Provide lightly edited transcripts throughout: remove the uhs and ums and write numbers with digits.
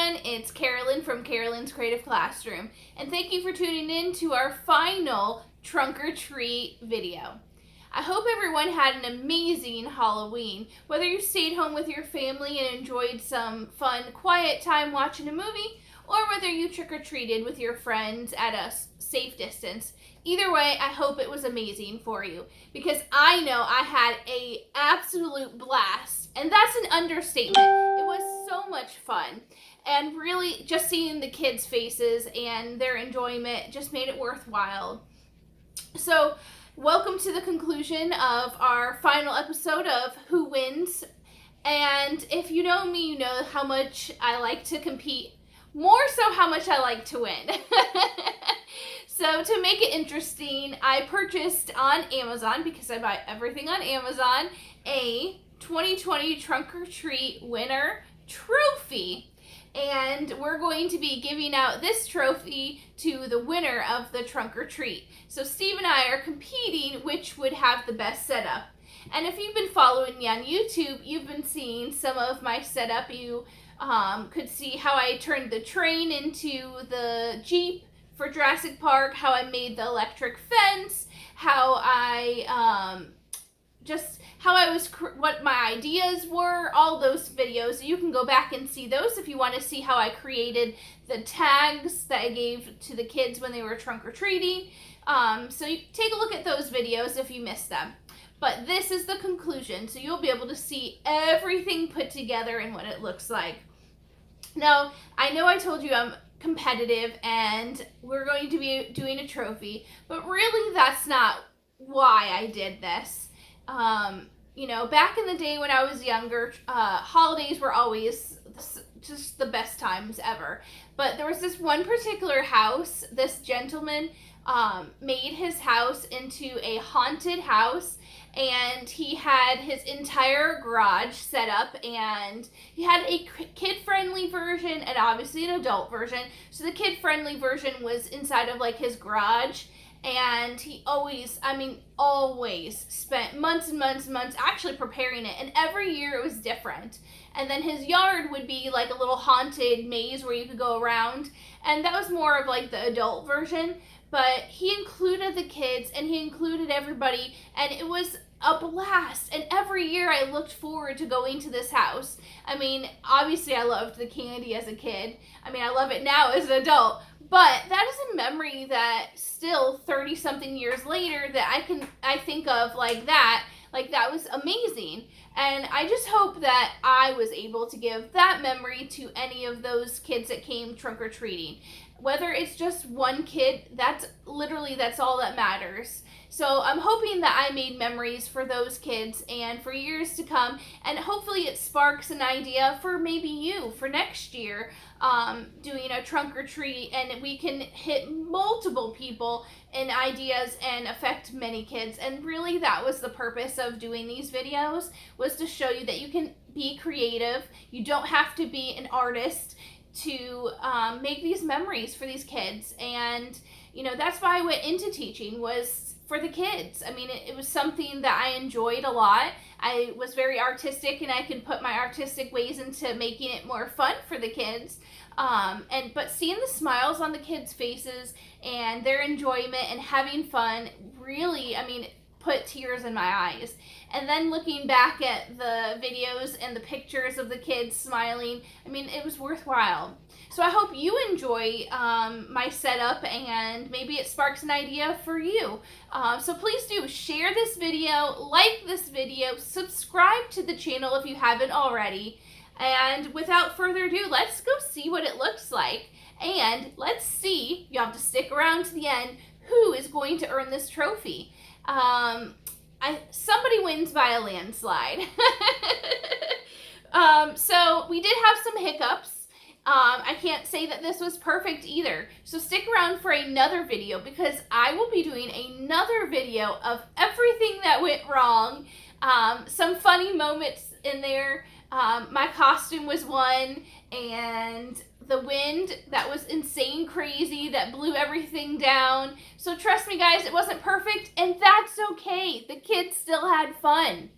everyone, it's Carolyn from Carolyn's Creative Classroom, and thank you for tuning in to our final Trunk or Treat video. I hope everyone had an amazing Halloween, whether you stayed home with your family and enjoyed some fun, quiet time watching a movie, or whether you trick-or-treated with your friends at a safe distance. Either way, I hope it was amazing for you, because I know I had an absolute blast, and that's an understatement. It was so much fun, and really just seeing the kids' faces and their enjoyment just made it worthwhile. So, welcome to the conclusion of our final episode of Who Wins, and if you know me, you know how much I like to compete, more so how much I like to win. So to make it interesting, I purchased on Amazon, because I buy everything on Amazon, a 2020 Trunk or Treat winner trophy. And we're going to be giving out this trophy to the winner of the Trunk or Treat. So Steve and I are competing which would have the best setup. And if you've been following me on YouTube, you've been seeing some of my setup. You could see how I turned the train into the Jeep for Jurassic Park, how I made the electric fence, how I what my ideas were, all those videos. You can go back and see those if you want to see how I created the tags that I gave to the kids when they were trunk or treating. So you take a look at those videos if you missed them. But this is the conclusion, so you'll be able to see everything put together and what it looks like. Now, I know I told you I'm competitive and we're going to be doing a trophy, but really that's not why I did this. Back in the day when I was younger, holidays were always just the best times ever. But there was this one particular house, this gentleman made his house into a haunted house, and he had his entire garage set up, and he had a kid-friendly version and obviously an adult version. So the kid-friendly version was inside of like his garage, and he always spent months and months and months actually preparing it, and every year it was different. And then his yard would be like a little haunted maze where you could go around, and that was more of like the adult version. But he included the kids and he included everybody, and it was a blast. And every year I looked forward to going to this house. Obviously I loved the candy as a kid. I love it now as an adult. But that is a memory that still 30 something years later that I think of like that was amazing. And I just hope that I was able to give that memory to any of those kids that came trunk or treating. Whether it's just one kid, that's all that matters. So I'm hoping that I made memories for those kids and for years to come, and hopefully it sparks an idea for maybe you for next year, doing a trunk or treat, and we can hit multiple people and ideas and affect many kids. And really that was the purpose of doing these videos, was to show you that you can be creative. You don't have to be an artist to make these memories for these kids. And that's why I went into teaching, was for the kids. It was something that I enjoyed a lot. I was very artistic, and I can put my artistic ways into making it more fun for the kids. But seeing the smiles on the kids' faces and their enjoyment and having fun really, put tears in my eyes. And then looking back at the videos and the pictures of the kids smiling, it was worthwhile. So I hope you enjoy my setup, and maybe it sparks an idea for you. So please do share this video, like this video, subscribe to the channel if you haven't already. And without further ado, let's go see what it looks like. And let's see, you have to stick around to the end, who is going to earn this trophy. Somebody wins by a landslide. So we did have some hiccups. I can't say that this was perfect either. So stick around for another video, because I will be doing another video of everything that went wrong. Some funny moments in there. My costume was one, and the wind that was insane crazy that blew everything down. So trust me guys, it wasn't perfect, and that's okay. The kids still had fun.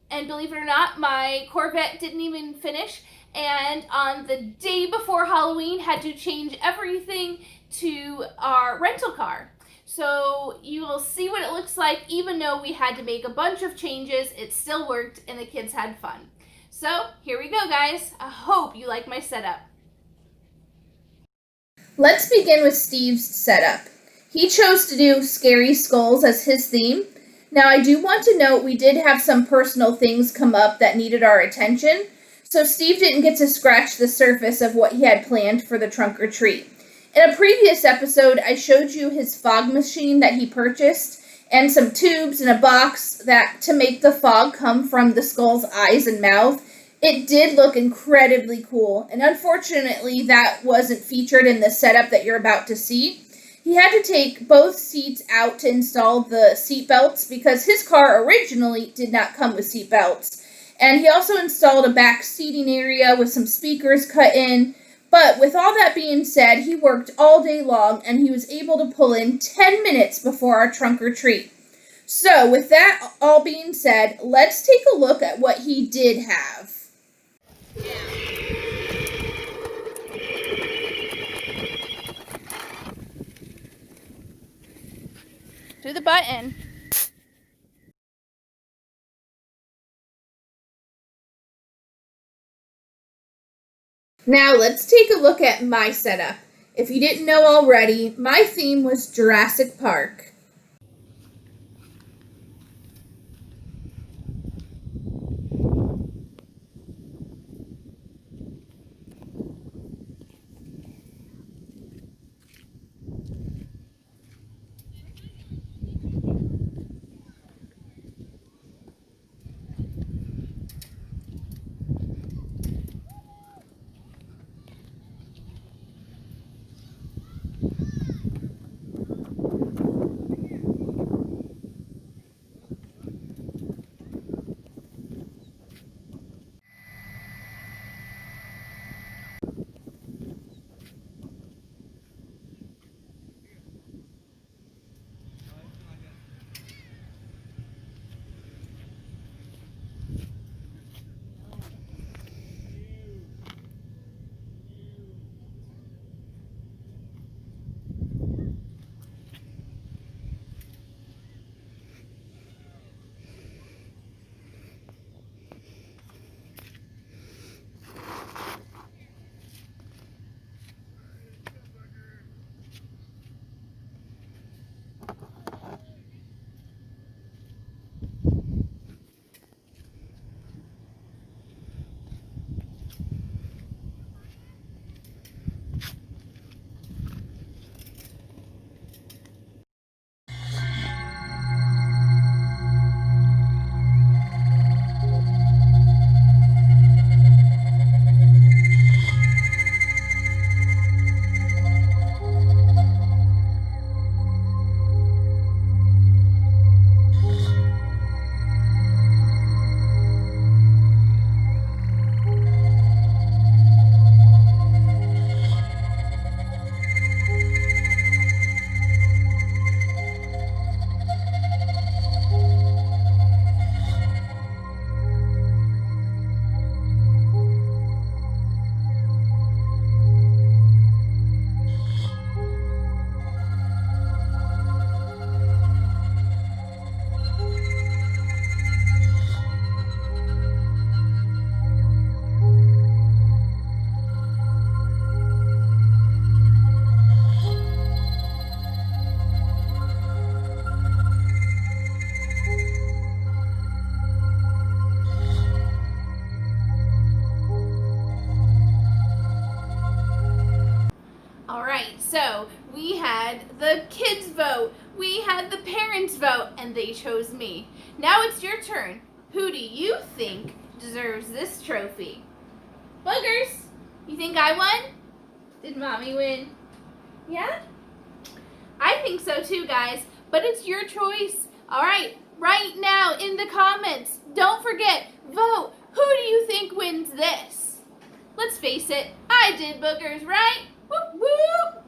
And believe it or not, my Corvette didn't even finish. And on the day before Halloween, had to change everything to our rental car. So you will see what it looks like. Even though we had to make a bunch of changes, it still worked and the kids had fun. So here we go, guys. I hope you like my setup. Let's begin with Steve's setup. He chose to do scary skulls as his theme. Now, I do want to note we did have some personal things come up that needed our attention, so Steve didn't get to scratch the surface of what he had planned for the trunk or treat. In a previous episode, I showed you his fog machine that he purchased and some tubes in a box that to make the fog come from the skull's eyes and mouth. It did look incredibly cool, and unfortunately that wasn't featured in the setup that you're about to see. He had to take both seats out to install the seat belts because his car originally did not come with seat belts. And he also installed a back seating area with some speakers cut in. But with all that being said, he worked all day long and he was able to pull in 10 minutes before our trunk or treat. So with that all being said, let's take a look at what he did have. Do the button. Now let's take a look at my setup. If you didn't know already, my theme was Jurassic Park. So we had the kids vote, we had the parents vote, and they chose me. Now it's your turn. Who do you think deserves this trophy? Boogers, you think I won? Did Mommy win? Yeah? I think so too, guys, but it's your choice. All right, right now in the comments, don't forget, vote. Who do you think wins this? Let's face it, I did, Boogers, right? Whoop, whoop.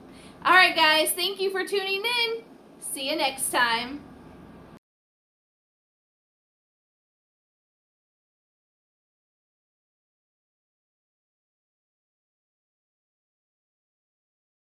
All right, guys, thank you for tuning in. See you next time.